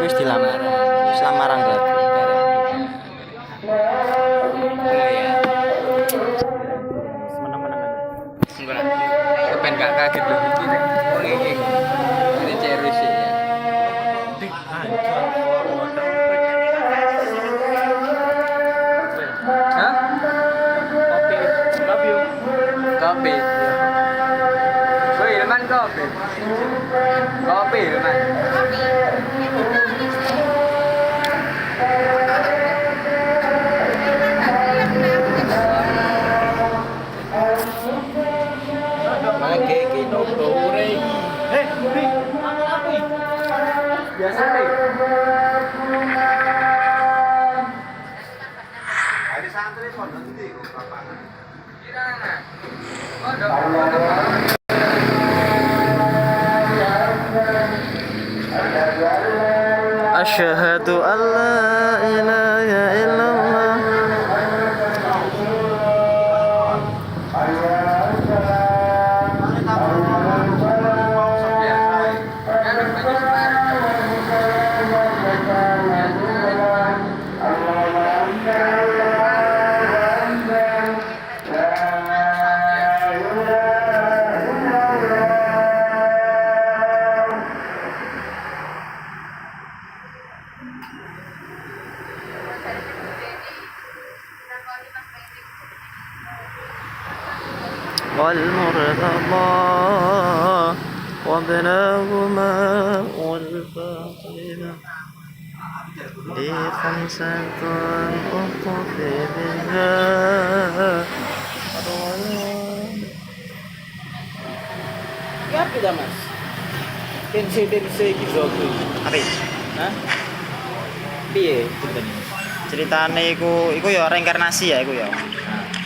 wis dilamar. Lamaran berarti. Oh ya. Menang-menang. Enggak. Kepen gak kaget loh iki. Wong iki. Ini cerus ya. Hah? Kopi. Kopi. Hilman kopi. Kopi Hilman. Lagi kino dore. Di. Biasa nih. Ada santri pondok ndi kok Bapak? Kirana. Asyhadu an la ilaha illallah. والمرتضى وابنهما والباطل لي خمسة أخطي بها. Ya beda mas. Tensi gitu. Apa? Hah? Piye ceritanya? Ceritane iku ya reinkarnasi ya iku ya.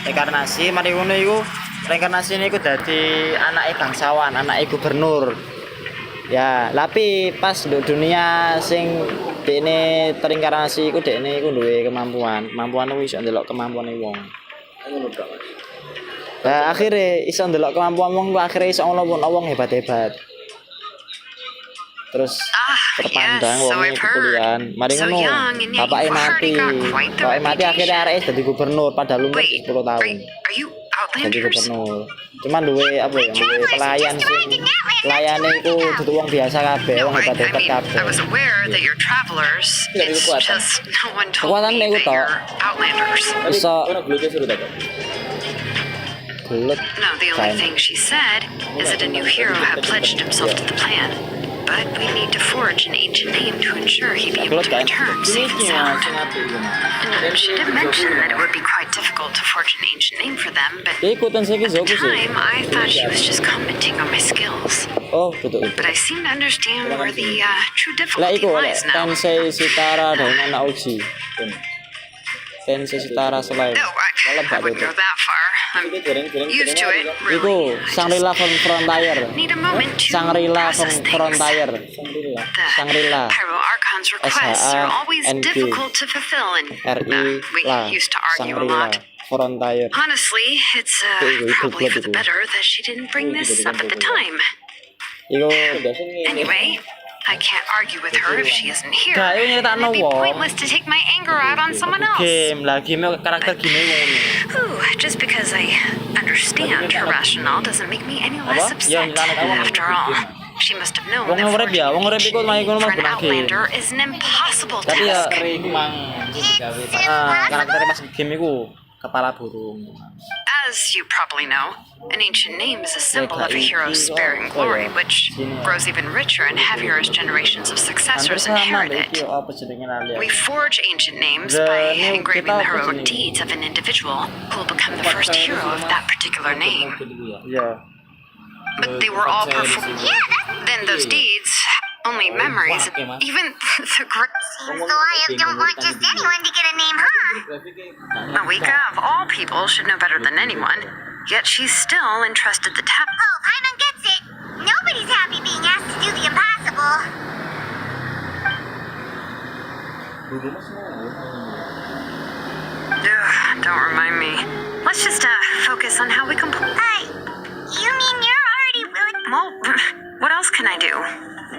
Reinkarnasi mari ngono iku reinkarnasi ini iku dadi anake bangsawan, anake gubernur. Ya, tapi pas di dunia sing dekne terinkarnasi iku dekne iku duwe kemampuan. Kemampuan iku iso ndelok kemampuane wong. Ngono tok mas. Lah akhire iso ndelok kemampuan wong ku akhire iso nglawan wong hebat-hebat. Terus terpandang wong kuliahan. Mari ngono, bapake mati. Bapake mati akhirnya arek dadi gubernur padahal umur 10 tahun. Jadi gubernur. Cuman duwe apa ya? Duwe pelayan sing layane iku dudu wong biasa kabeh, wong hebat-hebat kabeh. Kekuatan iku tok. Iso gelut. No, the only thing she said is that a new hero had pledged himself to the plan. But we need to forge an ancient name to ensure he'd be able to return safe and sound. And she did mention that it would be quite difficult to forge an ancient name for them, but at the time I thought she was just commenting on my skills. Oh, betul. But I seem to understand where the true Lah difficulty iku lies now. Tensei Sitara dan anak uji. Tensei Sitara selain. No, I wouldn't go that far. I'm used to it, Iku really. I Shangri-La Frontier. need a moment to Shangri-La process things. Frontier. The Shangri-La. Pyro Archon's requests are always SHANG. difficult to fulfill, and we La used to argue a Shangri-La lot. Frontier. Honestly, it's probably for the better that she didn't bring this up at the time. Iku Anyway, I can't argue with her if she isn't here. Gak, ini And nyeritakno it'd be wong. pointless to take my anger out on someone else. game lah, game karakter game ngono. Ooh, just because I understand her rationale doesn't make me any less Apa? upset. Ya, After all, she must have known Wong that urip ya, wong urip iku mah iku for mah an benake. outlander is an impossible Tapi ya task. karakter pas game iku kepala burung. As you probably know, an ancient name is a symbol of a hero's spirit and glory, which grows even richer and heavier as generations of successors inherit it. We forge ancient names by engraving the heroic deeds of an individual who will become the first hero of that particular name. Ya. But they were all performed. Then those deeds, only memories, even the great. So I don't want just anyone to get a name, huh? Mawika, of all people, should know better than anyone. Yet she's still entrusted the task. Oh, Paimon gets it. Nobody's happy being asked to do the impossible. Don't remind me. Let's just focus on how we complete. You mean you're already willing? Well, what else can I do?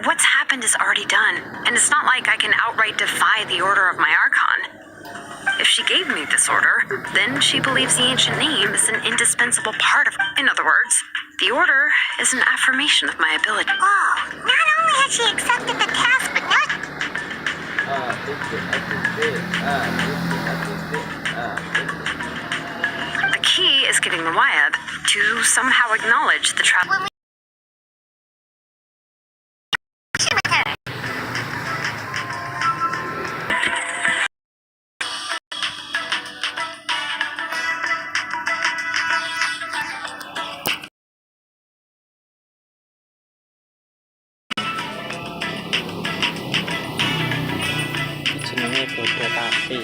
what's happened is already done, and it's not like I can outright defy the order of my Archon. If she gave me this order, then she believes the ancient name is an indispensable part of... In other words, the order is an affirmation of my ability. Oh, not only has she accepted the task, but not... The key is getting the Wyab to somehow acknowledge the When we... with her. Jenenge bodoh tapi.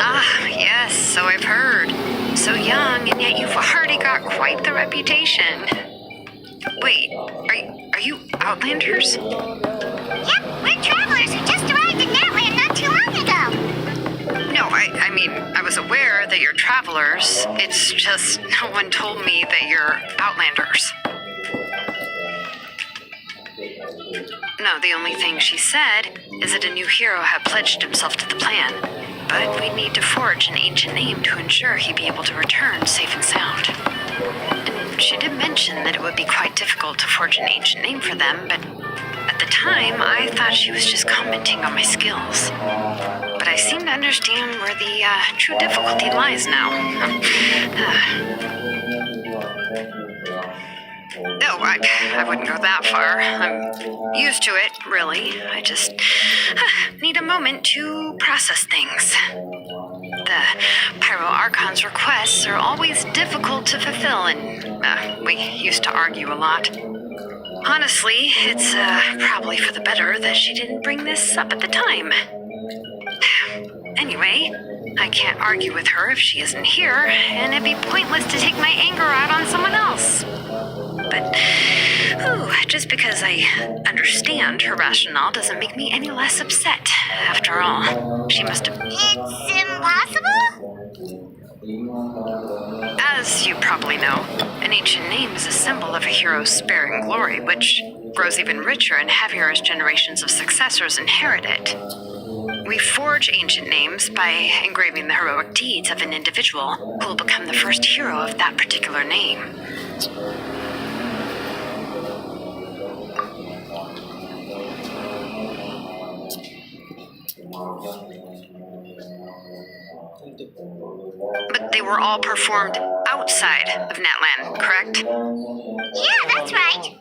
Ah, yes, so I've heard. So young, and yet you've already got quite the reputation. Wait, are you Outlanders? Yep, we're travelers who just arrived in Natland not too long ago. No, I mean, I was aware that you're travelers. It's just no one told me that you're Outlanders. No, the only thing she said is that a new hero had pledged himself to the plan. But we'd need to forge an ancient name to ensure he'd be able to return safe and sound. And she did mention that it would be quite difficult to forge an ancient name for them, but at the time, I thought she was just commenting on my skills. But I seem to understand where the true difficulty lies now. No, I wouldn't go that far. I'm used to it, really. I just need a moment to process things. The Pyro Archon's requests are always difficult to fulfill, and we used to argue a lot. Honestly, it's probably for the better that she didn't bring this up at the time. Anyway, I can't argue with her if she isn't here, and it'd be pointless to take my anger out on someone else. But, just because I understand her rationale doesn't make me any less upset. After all, she must have... It's impossible? As you probably know, an ancient name is a symbol of a hero's sparing glory, which grows even richer and heavier as generations of successors inherit it. We forge ancient names by engraving the heroic deeds of an individual who will become the first hero of that particular name. But they were all performed outside of Natland, correct? Yeah, that's right.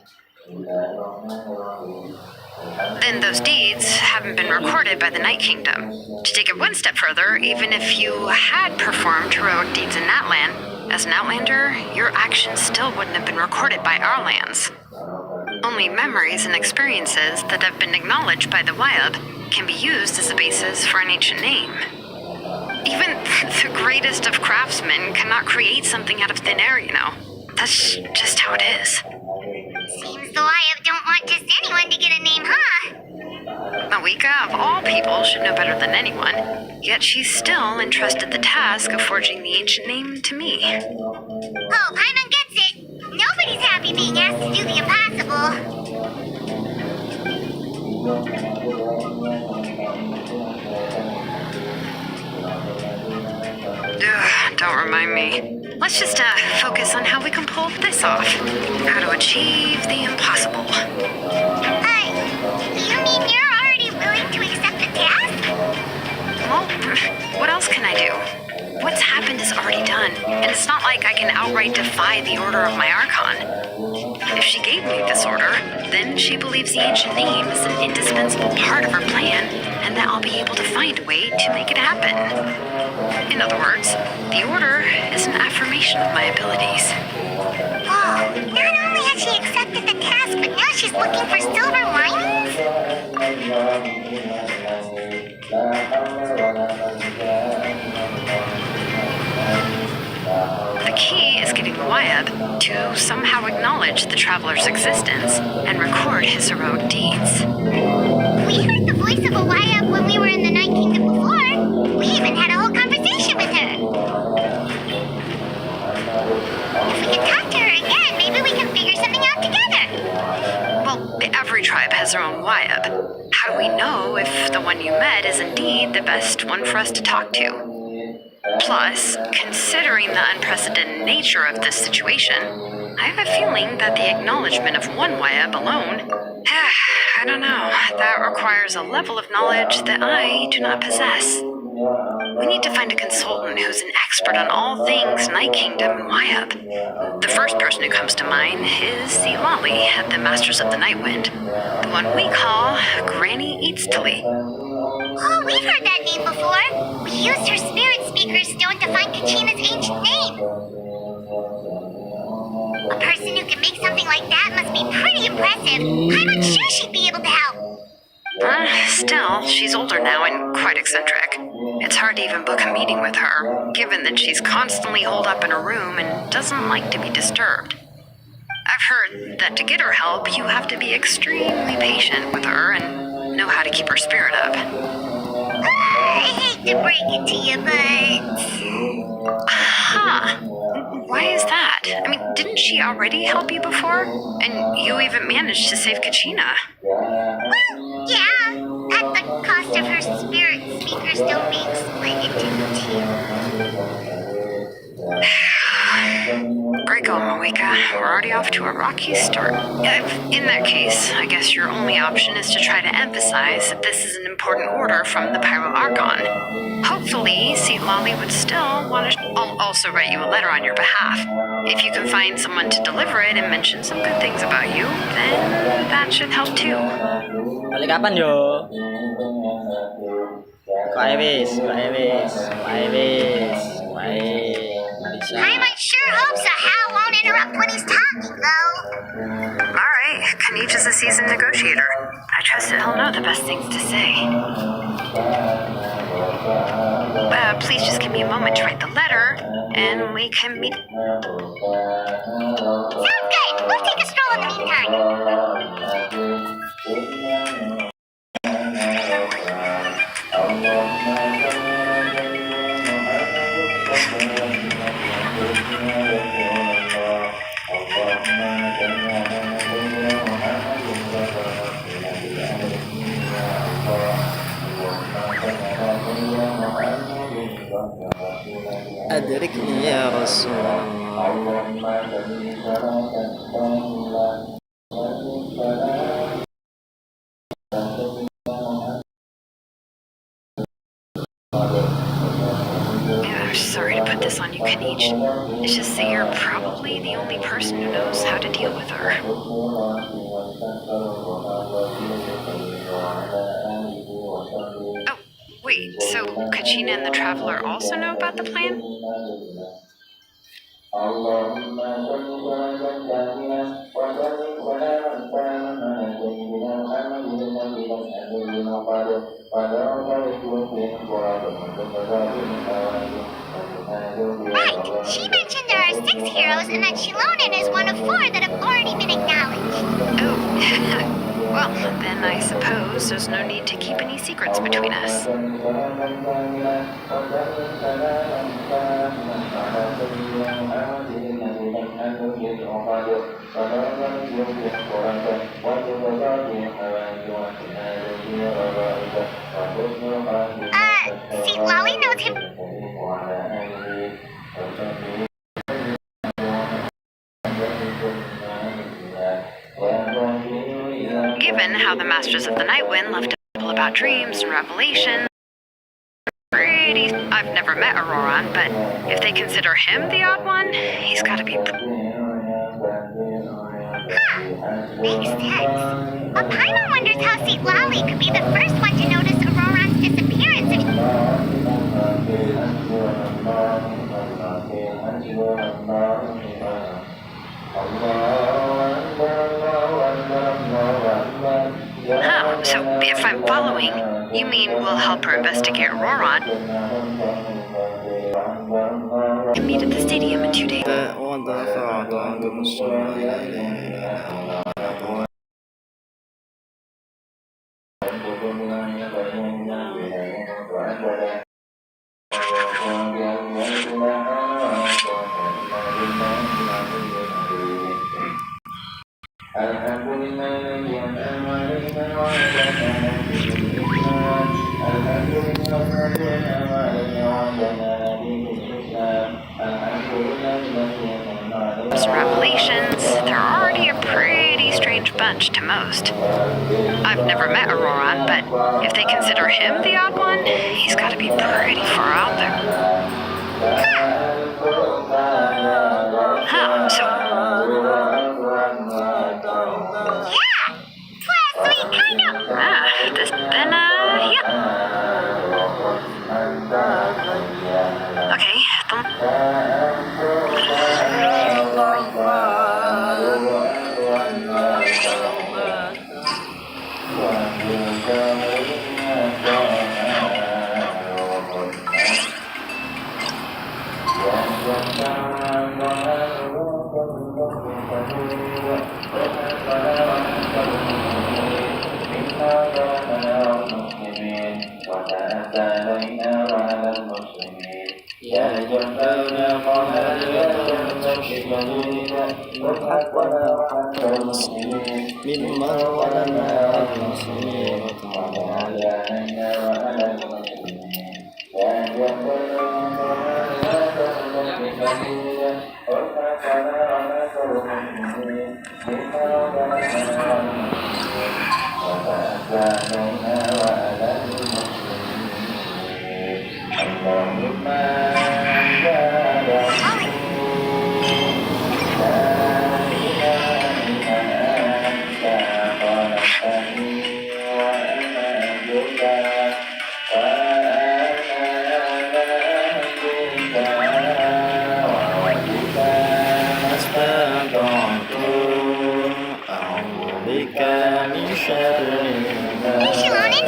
Then those deeds haven't been recorded by the Night Kingdom. To take it one step further, even if you had performed heroic deeds in Natland, as an Outlander, your actions still wouldn't have been recorded by our lands. Only memories and experiences that have been acknowledged by the Wyab can be used as a basis for an ancient name. Even the greatest of craftsmen cannot create something out of thin air, you know. That's just how it is. Seems the Wyab don't want just anyone to get a name, huh? Mawika, of all people, should know better than anyone. Yet she's still entrusted the task of forging the ancient name to me. Oh, Paimon gets it. Nobody's happy being asked to do the impossible. Don't remind me. Let's just focus on how we can pull this off. How to achieve the impossible. You mean you're already willing to accept the task? Well, what else can I do? What's happened is already done, and it's not like I can outright defy the order of my Archon. If she gave me this order, then she believes the ancient name is an indispensable part of her plan. and that I'll be able to find a way to make it happen. In other words, the Order is an affirmation of my abilities. Whoa, not only has she accepted the task, but now she's looking for silver linings? The key is getting the Wyab to somehow acknowledge the Traveler's existence and record his heroic deeds. We heard the voice of a Wyab when we were in the Night Kingdom before. We even had a whole conversation with her. If we can talk to her again, maybe we can figure something out together. Well, every tribe has their own Wyab. How do we know if the one you met is indeed the best one for us to talk to? Plus, considering the unprecedented nature of this situation, I have a feeling that the acknowledgement of one Wyab alone, I don't know, that requires a level of knowledge that I do not possess. We need to find a consultant who's an expert on all things Night Kingdom and Wyab. The first person who comes to mind is Lolly at the Masters of the Nightwind, the one we call Granny Eatstily. Oh, we've heard that name before. We used her spirit speaker stone to find Kachina's ancient name. A person who can make something like that must be pretty impressive. I'm not sure she'd be able to help. Still, she's older now and quite eccentric. It's hard to even book a meeting with her, given that she's constantly holed up in her room and doesn't like to be disturbed. I've heard that to get her help, you have to be extremely patient with her and know how to keep her spirit up. I hate to break it to you, but... Huh. Why is that? I mean, didn't she already help you before? And you even managed to save Kachina. Well, yeah, at the cost of her spirit speaker stone being split into two. Great going, Moeka. We're already off to a rocky start. In that case, I guess your only option is to try to emphasize that this is an important order from the Pyro Archon. Hopefully, St. Lolly would still want to... I'll also write you a letter on your behalf. If you can find someone to deliver it and mention some good things about you, then that should help too. Balik kapan yo? Bye wis. I might sure hope Sahal won't interrupt when he's talking, though. Alright, Kanich is a seasoned negotiator. I trust that he'll know the best things to say. Please just give me a moment to write the letter, and we can meet... Sounds good. We'll take a stroll in the meantime. أدركني يا رسول الله. I'm sorry to put this on you, Kanich. It's just that you're probably the only person who knows how to deal with her. Oh, wait, so Kachina and the Traveler also know about the plan? Right. She mentioned there are 6 heroes and that Shilonen is one of 4 that have already been acknowledged. Oh, well, then I suppose there's no need to keep any secrets between us. See, Lolly knows him. Given how the Masters of the Nightwind love to babble about dreams and revelations, I've never met Auroran, but if they consider him the odd one, he's gotta be... Makes sense. But Paimon wonders how St. Lolly could be the first one to notice Aurora disappearance if Oh, so if I'm following, you mean we'll help her investigate Roron and meet at the stadium in 2 days? ودفعت عنكم السوء Revelations, they're already a pretty strange bunch to most. I've never met Auroron, but if they consider him the odd one, he's got to be pretty far out there. Huh, so yeah, plus we kind of. yeah. Okay, مما ولنا المسلمين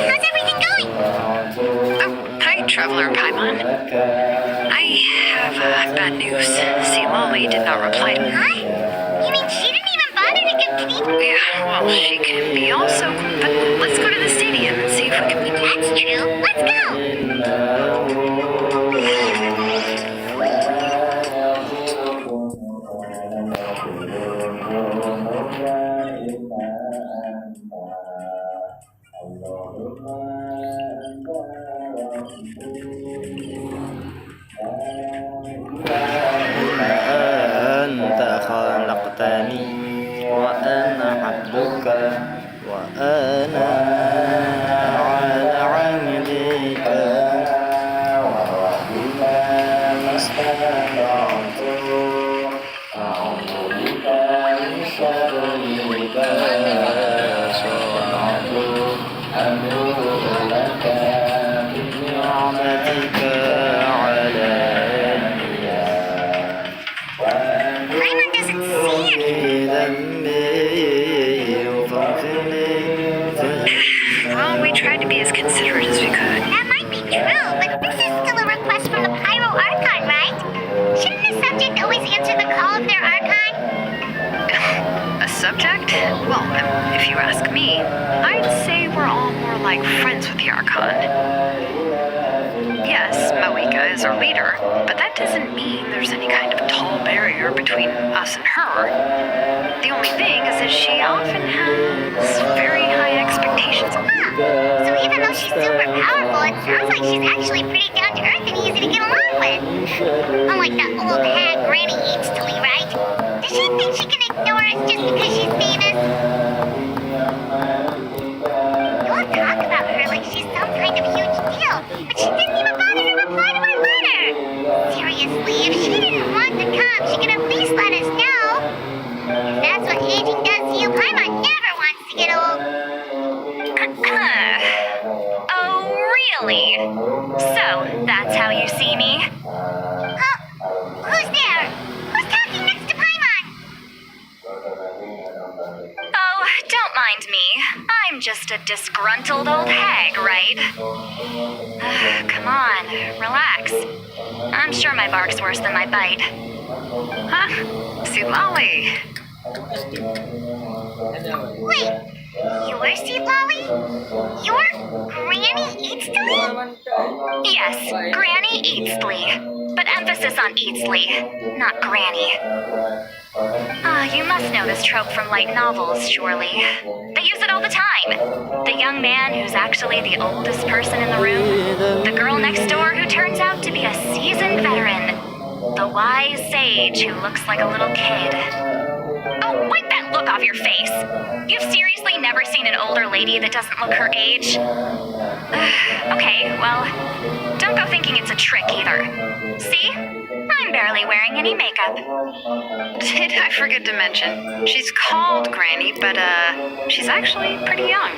How's everything going? Oh, hi, Traveler Paimon. I have bad news. Loli did not reply to me. Huh? You mean she didn't even bother to give Kate? Yeah, well, she can be also... But let's go to the stadium and see if we can meet. That's true. Let's go. أنت خلقتني وأنا عبدك وأنا على عهدك ووعدك ما استطعت أعوذ بك من شر ما صنعت أبوء لك بنعمتك علي Paimon doesn't see it. Well, we tried to be as considerate as we could. That might be true, but this is still a request from the Pyro Archon, right? Shouldn't the subject always answer the call of their Archon? A subject? Well, if you ask me, I'd say we're all more like friends with the Archon. Yes, Moika is our leader, but that doesn't mean there's any kind of tall barrier between us and her. The only thing is that she often has very high expectations. Huh. So even though she's super powerful, it sounds like she's actually pretty down to earth and easy to get along with. Unlike that old hag Granny Eatstily, right? Does she think she can ignore us just because she's famous? You all talk about her like she's some kind of huge deal, but she didn't even bother to reply to my letter. Seriously, if she didn't want to come, she could at least let us know. If that's what aging does to you, Paimon never wants to get old. Oh, really? you see me? Huh? Who's there? Who's talking next to Paimon? Oh, don't mind me. I'm just a disgruntled old hag, right? Come on, relax. I'm sure my bark's worse than my bite. Huh? Sweet Lolly. Wait, you're Sweet Lolly? You're Granny Eatsley? Yes, Granny Eatsley. But emphasis on Eatsley, not Granny. You must know this trope from light novels, surely. They use it all the time. The young man who's actually the oldest person in the room. The girl next door who turns out to be a seasoned veteran. The wise sage who looks like a little kid. Oh, wipe that look off your face. You've seriously never seen an older lady that doesn't look her age? Okay, well, don't go thinking it's a trick either. See? I'm barely wearing any makeup. Did I forget to mention? She's called Granny, but she's actually pretty young.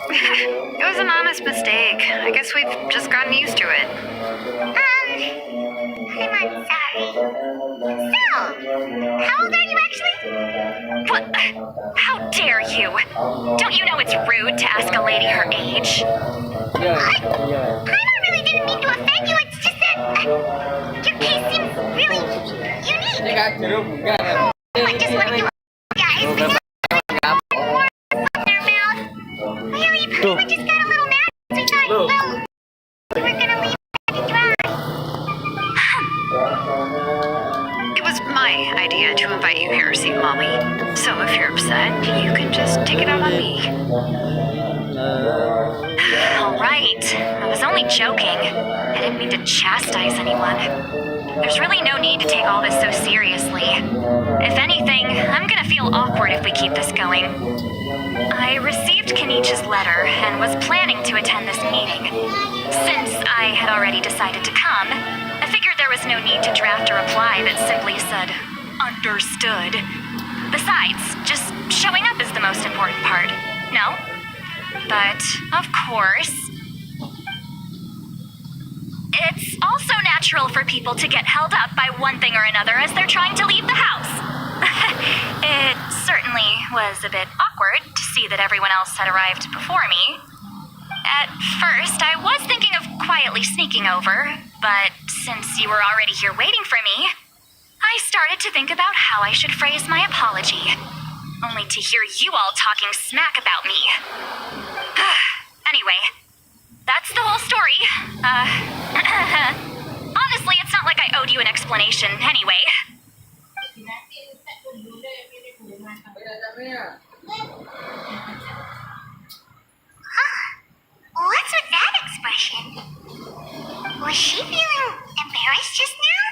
It was an honest mistake. I guess we've just gotten used to it. I'm sorry. So, how old are you actually? What? How dare you? Don't you know it's rude to ask a lady her age? Paimon really didn't mean to offend you, it's just that your case seems really unique. I just want to do guys. From their mouth. Really, Paimon just got a little mad. We thought, well, we were gonna leave it to dry. It was my idea to invite you here, see, Mommy. So if you're upset, you can just take it out on me. All right. I was only joking. I didn't mean to chastise anyone. There's really no need to take all this so seriously. If anything, I'm gonna feel awkward if we keep this going. I received Kenichi's letter and was planning to attend this meeting. Since I had already decided to come, I figured there was no need to draft a reply that simply said, understood. Besides, just showing up is the most important part, no? But, of course, it's also natural for people to get held up by one thing or another as they're trying to leave the house. It certainly was a bit awkward to see that everyone else had arrived before me. At first, I was thinking of quietly sneaking over, but since you were already here waiting for me, I started to think about how I should phrase my apology, only to hear you all talking smack about me. Anyway, that's the whole story. Honestly, it's not like I owed you an explanation anyway. What's with that expression? Was she feeling embarrassed just now?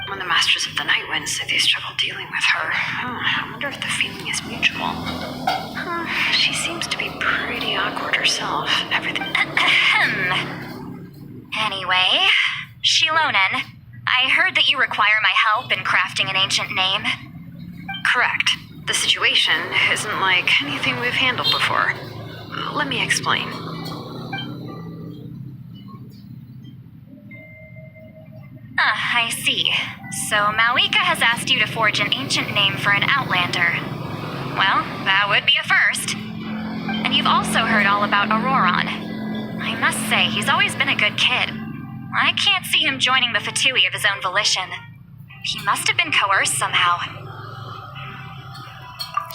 When the Masters of the Night Wind say they struggle dealing with her, I wonder if the feeling is mutual. She seems to be pretty awkward herself. Everything. Anyway, Shilonen, I heard that you require my help in crafting an ancient name. Correct. The situation isn't like anything we've handled before. Let me explain. I see. So Malika has asked you to forge an ancient name for an Outlander. Well, that would be a first. And you've also heard all about Auroron. I must say, he's always been a good kid. I can't see him joining the Fatui of his own volition. He must have been coerced somehow.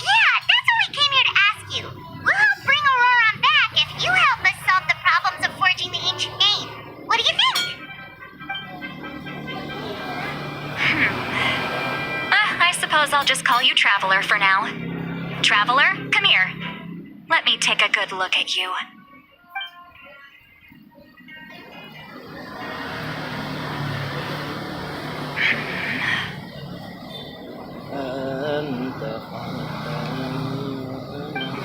Yeah, that's what we came here to ask you. We'll help bring Auroron back if you help us solve the problems of forging the ancient name. What do you think? I suppose I'll just call you Traveler for now. Traveler, come here. Let me take a good look at you.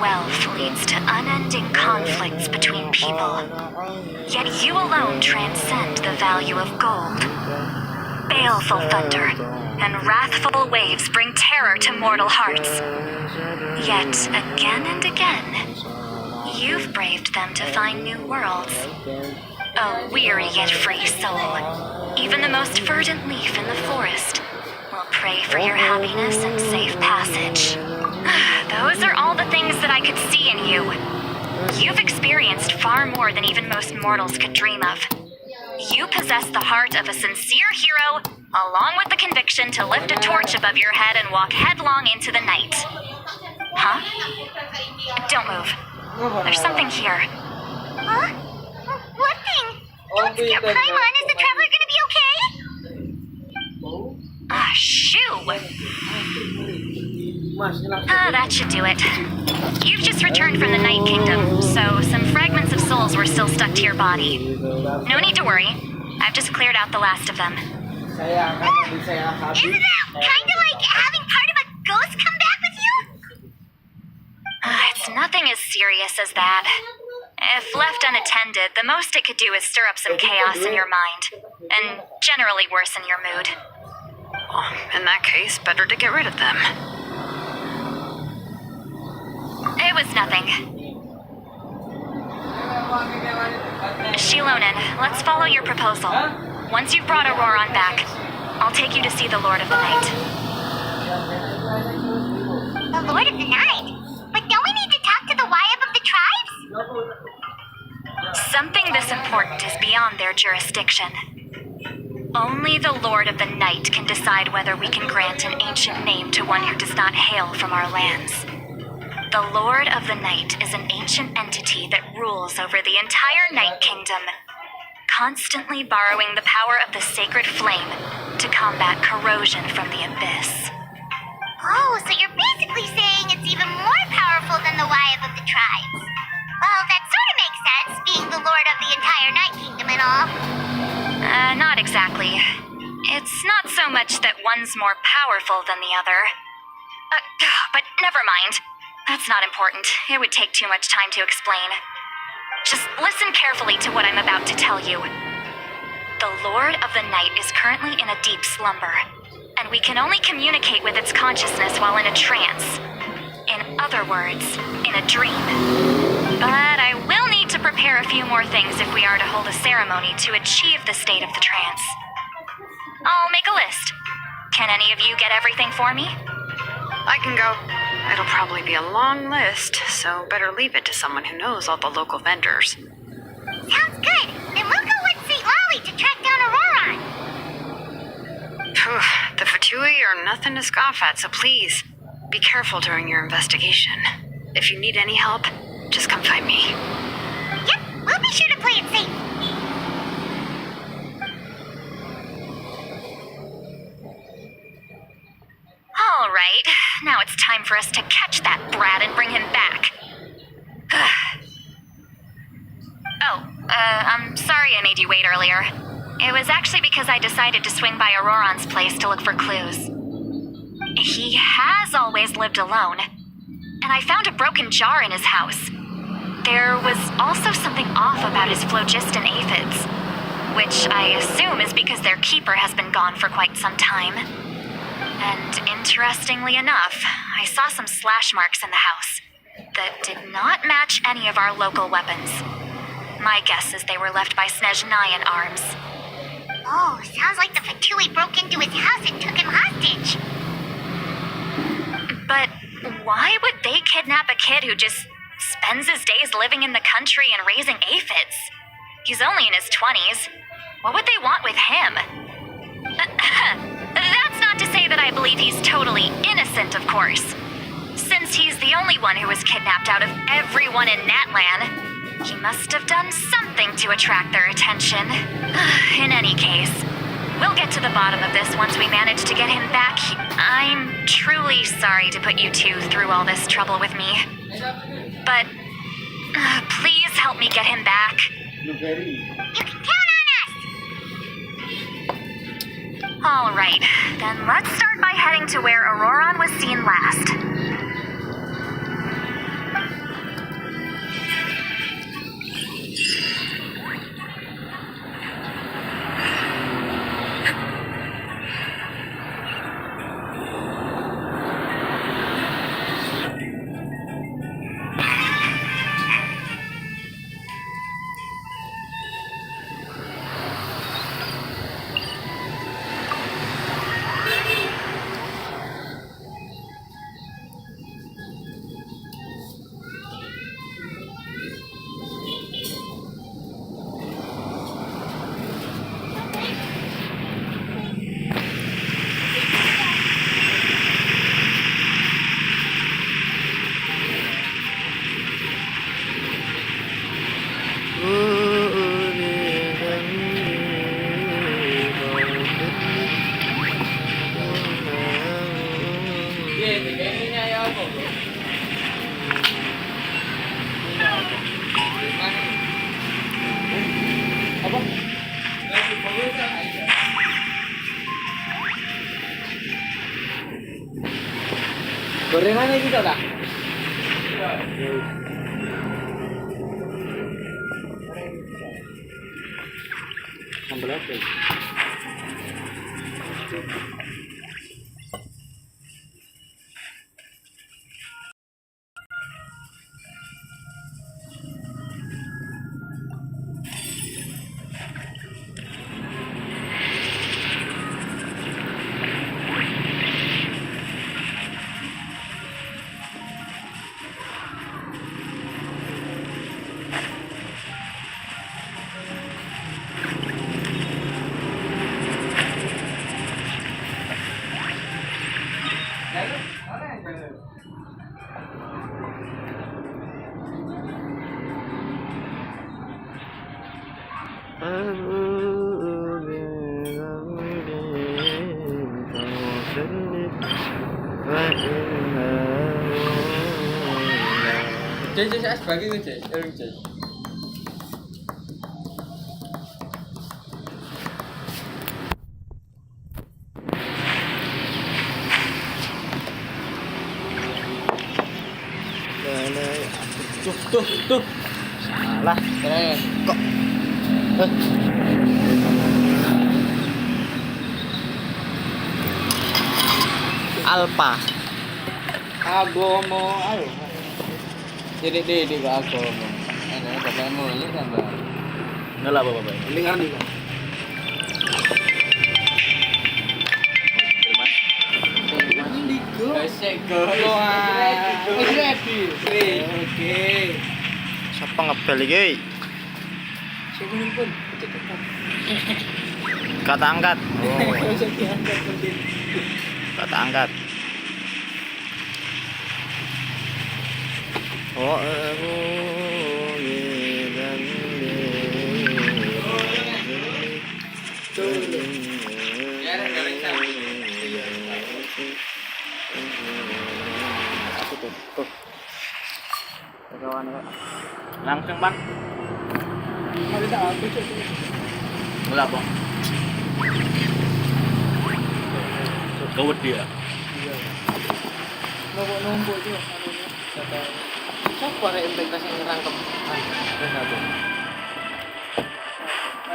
Wealth leads to unending conflicts between people. Yet you alone transcend the value of gold. baleful thunder, and wrathful waves bring terror to mortal hearts. Yet, again and again, you've braved them to find new worlds. A weary yet free soul, even the most verdant leaf in the forest will pray for your happiness and safe passage. Those are all the things that I could see in you. You've experienced far more than even most mortals could dream of. You possess the heart of a sincere hero, along with the conviction to lift a torch above your head and walk headlong into the night. Huh? Don't move. There's something here. Huh? What thing? Don't scare Paimon. Is the traveler gonna be okay? Ah, shoo! Mas, nyalakan. That should do it. You've just returned from the Night Kingdom, so some fragments of souls were still stuck to your body. No need to worry. I've just cleared out the last of them. Saya akan memberi saya habis. Isn't that kind of like having part of a ghost come back with you? It's nothing as serious as that. If left unattended, the most it could do is stir up some chaos in your mind, and generally worsen your mood. In that case, better to get rid of them. It was nothing. Shilonen, let's follow your proposal. Once you've brought Auroron back, I'll take you to see the Lord of the Night. The Lord of the Night? But don't we need to talk to the Wyab of the tribes? Something this important is beyond their jurisdiction. Only the Lord of the Night can decide whether we can grant an ancient name to one who does not hail from our lands. The Lord of the Night is an ancient entity that rules over the entire Night Kingdom, constantly borrowing the power of the sacred flame to combat corrosion from the abyss. Oh, so you're basically saying it's even more powerful than the Wyab of the tribes. Well, that sort of makes sense, being the Lord of the entire Night Kingdom and all. Not exactly. It's not so much that one's more powerful than the other. But never mind. That's not important. It would take too much time to explain. Just listen carefully to what I'm about to tell you. The Lord of the Night is currently in a deep slumber, and we can only communicate with its consciousness while in a trance. In other words, in a dream. But I will need to prepare a few more things if we are to hold a ceremony to achieve the state of the trance. I'll make a list. Can any of you get everything for me? I can go. It'll probably be a long list, so better leave it to someone who knows all the local vendors. Sounds good. Then we'll go with St. Lolly to track down Auroron. Phew, the Fatui are nothing to scoff at, so please, be careful during your investigation. If you need any help, just come find me. Yep, we'll be sure to play it safe. All right, now it's time for us to catch that brat and bring him back. I'm sorry I made you wait earlier. It was actually because I decided to swing by Auroron's place to look for clues. He has always lived alone, and I found a broken jar in his house. There was also something off about his phlogiston aphids, which I assume is because their keeper has been gone for quite some time. And interestingly enough, I saw some slash marks in the house that did not match any of our local weapons. My guess is they were left by Snezhnayan arms. Oh, sounds like the Fatui broke into his house and took him hostage. But why would they kidnap a kid who just spends his days living in the country and raising aphids? He's only in his 20s. What would they want with him? That's not to say that I believe he's totally innocent, of course. Since he's the only one who was kidnapped out of everyone in Natlan, he must have done something to attract their attention. In any case, we'll get to the bottom of this once we manage to get him back. I'm truly sorry to put you two through all this trouble with me. But please help me get him back. You can count on us! All right, then let's start by heading to where Auroron was seen last. Ini ya apa? Apa? Gorengannya juga kak? Sambal apa? Saya sebagai ngejek, ngejek. Tuh. Salah. Kok. Alpha. Agomo, ayo. Jadi di agomo. Ini bapakmu ini kan bang. Enggak lah bapak. Dengar nih kak. Oke. Siapa ngebel iki? Siapa pun? Kata angkat. Kata angkat. Oh, aku langsung bang. Mulai bang. Kawat dia. Nombok itu. Siapa yang investasi yang ngerangkep?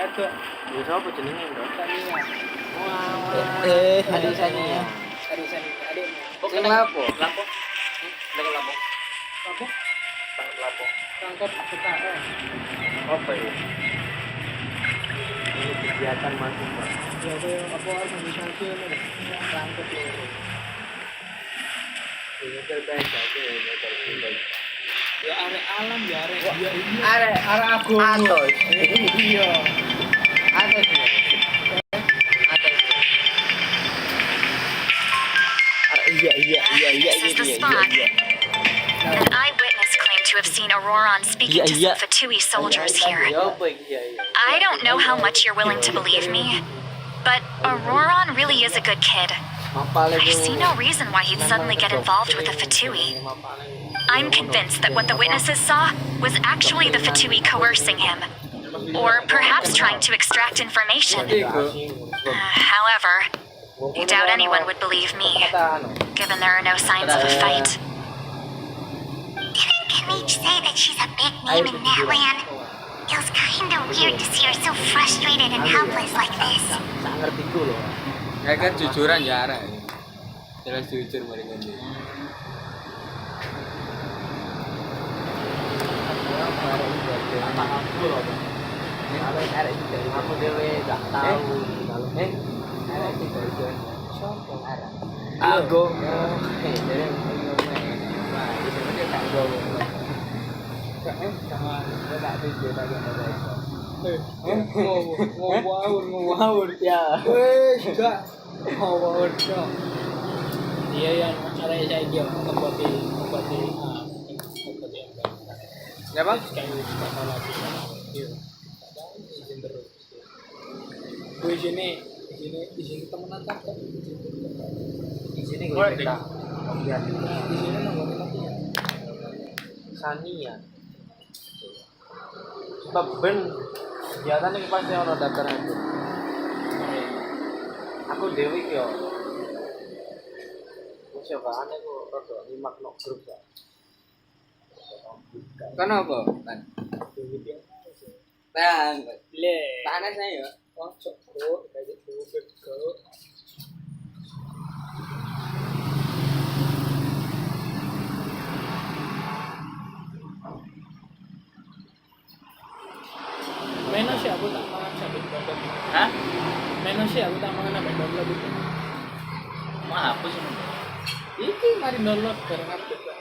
Itu. Ya siapa jenenge, Bro? Sania. Adik Sania. Adik Sania. Adik. Sing lapo? Lapo? Lapo lapo. Apa? Lapo. Tangkap PKN. Apa itu? Ini kegiatan mahasiswa. Ya apa organisasi ini? Tangkap ini. Ini terbaik aja ya terbaik. Ya arek alam ya arek. Arek aku. Atos. Iya. Atos. Iya. This is the spot. An eyewitness claimed to have seen Auroron speaking to some Fatui soldiers here. I don't know how much you're willing to believe me, but Auroron really is a good kid. I see no reason why he'd suddenly get involved with the Fatui. I'm convinced that what the witnesses saw was actually the Fatui coercing him, or perhaps trying to extract information. However, I doubt anyone would believe me, given there are no signs of a fight. Didn't Kanich say that she's a big name in that land? Feels kinda weird to see her so frustrated and helpless like this. Ya kan jujuran ya arek. Jelas jujur mereka ini. Aku dewe gak tahu kalau Aku ngawur ya. Ngawur dong. Dia yang cara saya dia kembali Siapa? Di sini temenan tak? Di sini Oh, kita. Di sini nongol lagi ya. Sania. Sebab ben kegiatan ini pasti orang daftar aku. Aku dewi yo. Wis yo kan aku rada nyimak no grup ya. Kenapa? Kan. Bang, panas saya. Oh, cukup, kayak gitu, Menos sih aku tak makan sampai download. Hah? Menos sih aku tak makan sampai download itu. Mah apa sih? Iki mari download bareng update. Pak.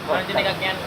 Wah, jadi kakian.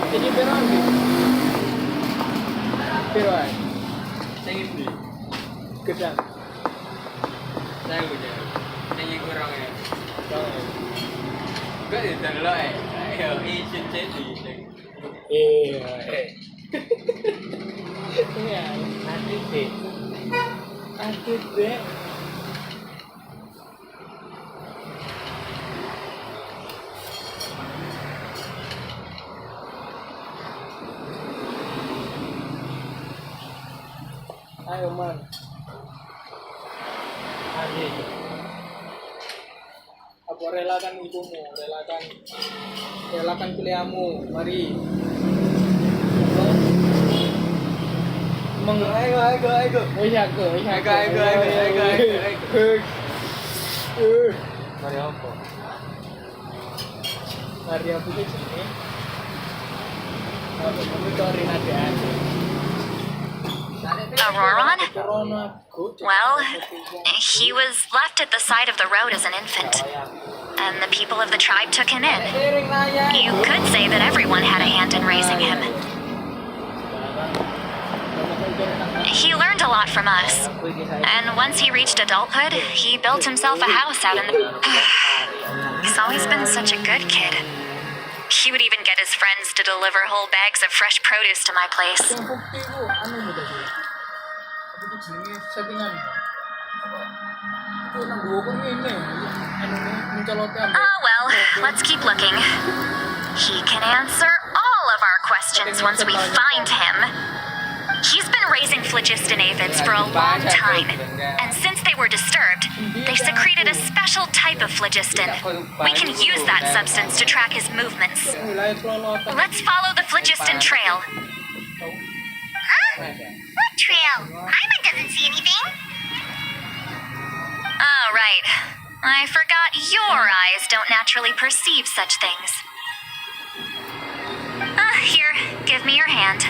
Jadi beron gitu. Beron. Saya ini. Gedang. Saya punya. Saya kurang ya. Tahu. Kok itu lo ayo izin jadi. Iya. Iya, nanti deh. Nanti deh. Ayo man. Adik. Aku relakan ibumu, relakan kuliahmu. Mari. Ayo. Wis aku. Mari apa? Mari aku ke sini. Aku monitorin adik-adik. Auroron? Corona. Well, he was left at the side of the road as an infant, and the people of the tribe took him in. You could say that everyone had a hand in raising him. He learned a lot from us, and once he reached adulthood, he built himself a house out in the... He's always been such a good kid. He would even get his friends to deliver whole bags of fresh produce to my place. Yang bukti itu anu gitu sih. Itu jenenge settingan. Itu nang gua kok ngene. Anu mencolotnya. Ah, well, let's keep looking. He can answer all of our questions once we find him. He's been raising phlogiston aphids for a long time, and since they were disturbed, they secreted a special type of phlogiston. We can use that substance to track his movements. Wilayah pelolotan. Let's follow the phlogiston trail. Huh? What trail? Paimon doesn't see anything. Oh, right. I forgot your eyes don't naturally perceive such things. Here, give me your hand.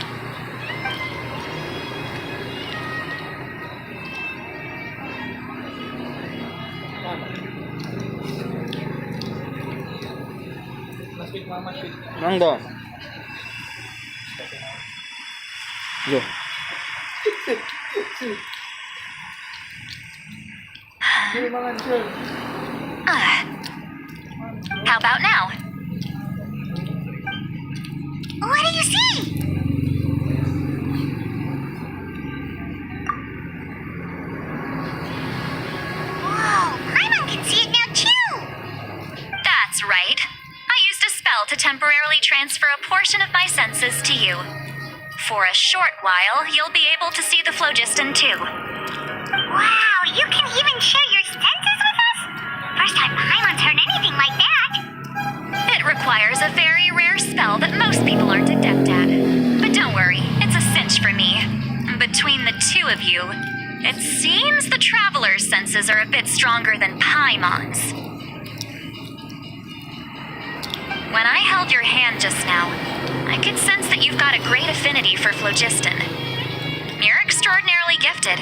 Mas Fit. Monggo. Yo. Sini mangan sih. How about now? What do you see? Whoa, Paimon can see it now too. That's right. I used a spell to temporarily transfer a portion of my senses to you. For a short while, you'll be able to see the phlogiston too. Wow, you can even share your senses with us? First time Paimon's heard anything like that. It requires a very rare spell that most people aren't adept at. But don't worry, it's a cinch for me. Between the two of you, It seems the traveler's senses are a bit stronger than Paimon's. When I held your hand just now, I could sense that you've got a great affinity for phlogiston. You're extraordinarily gifted.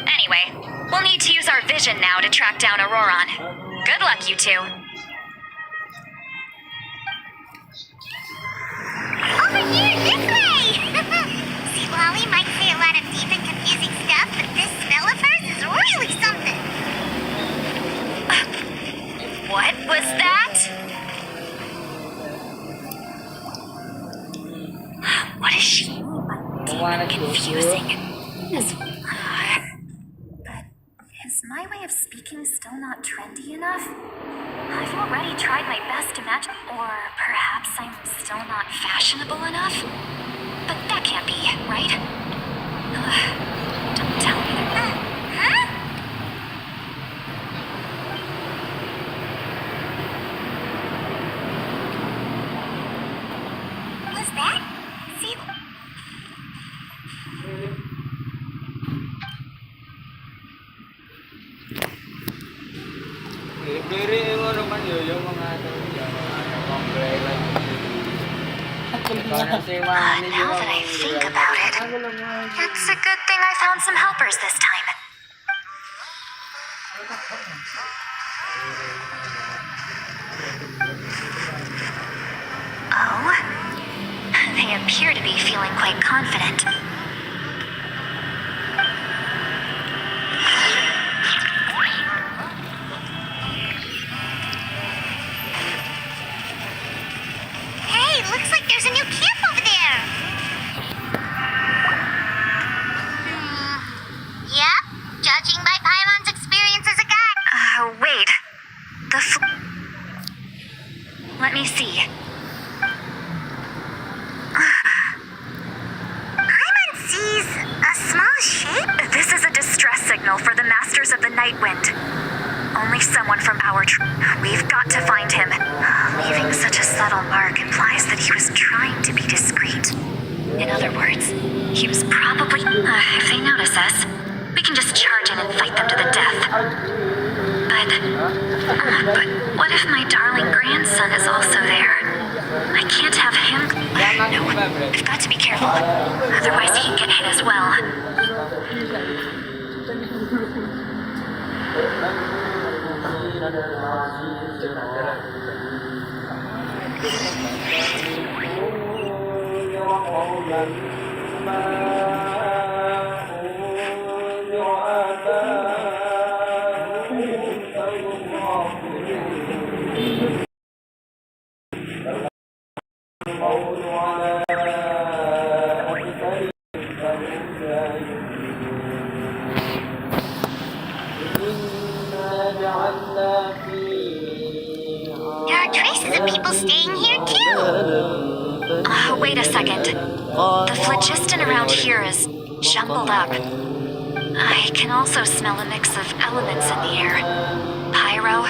Anyway, we'll need to use our vision now to track down Auroron. Good luck, you two. Over here, this way! See, Lolly might say a lot of deep and confusing stuff, but this spell of hers is really something. What was that? What is she? Demon confusing. But is my way of speaking still not trendy enough? I've already tried my best to match, or perhaps I'm still not fashionable enough? But that can't be, right? Don't tell me that. Huh? Was that? See? Diri ngono man yo mga komplek lagi. Now that I think about it, it's a good thing I found some helpers this time. Oh, they appear to be feeling quite confident. Hey, looks like there's a new camp over there. Yep, judging by Paimon's experience as a guide. Wait. Let me see. Paimon sees a small shape. This is a distress signal for the Masters of the Night Wind. Only someone from our We've got to find him. Leaving such a subtle mark implies that he was trying to be discreet. In other words, he was probably... if they notice us, we can just charge in and fight them to the death. But what if my darling grandson is also there? I can't have him... No, I've got to be careful. Otherwise he can get hit as well. There are traces of people staying here too. Wait a second. The phlogiston around here is jumbled up. I can also smell a mix of elements in the air. Pyro,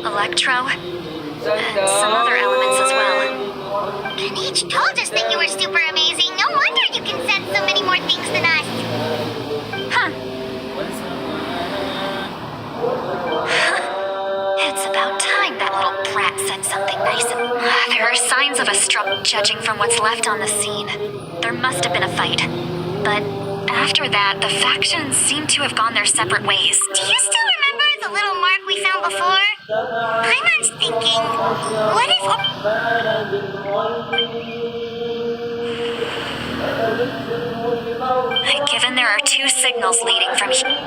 electro, and some other elements as well. Each told us that you were super amazing. No wonder you can sense so many more things than us. Huh. It's about time that little brat said something nice. There are signs of a struggle, judging from what's left on the scene. There must have been a fight. But after that, the factions seem to have gone their separate ways. Do you still remember the little mark we found before? Paimon's thinking, what if... Given there are two signals leading from here,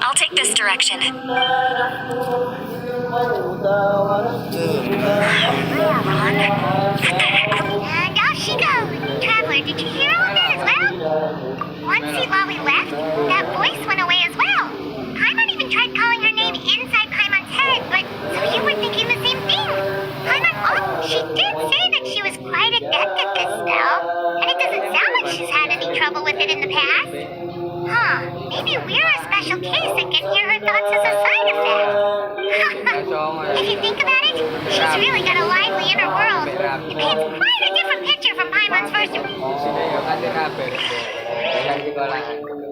I'll take this direction. And off she goes. Traveler, did you hear all of that as well? Once Lolly left, that voice went away as well. Paimon even tried calling her name inside Paimon's head, but so you were thinking the same thing. Paimon, she did say that she was quite adept at this spell, and it doesn't sound like she's had any trouble with it in the past. Huh, maybe we're a special case that can hear her thoughts as a side effect. If you think about it, she's really got a lively inner world. It paints quite a different picture from Paimon's first Sini ya kasih kabar. Kan sekolah.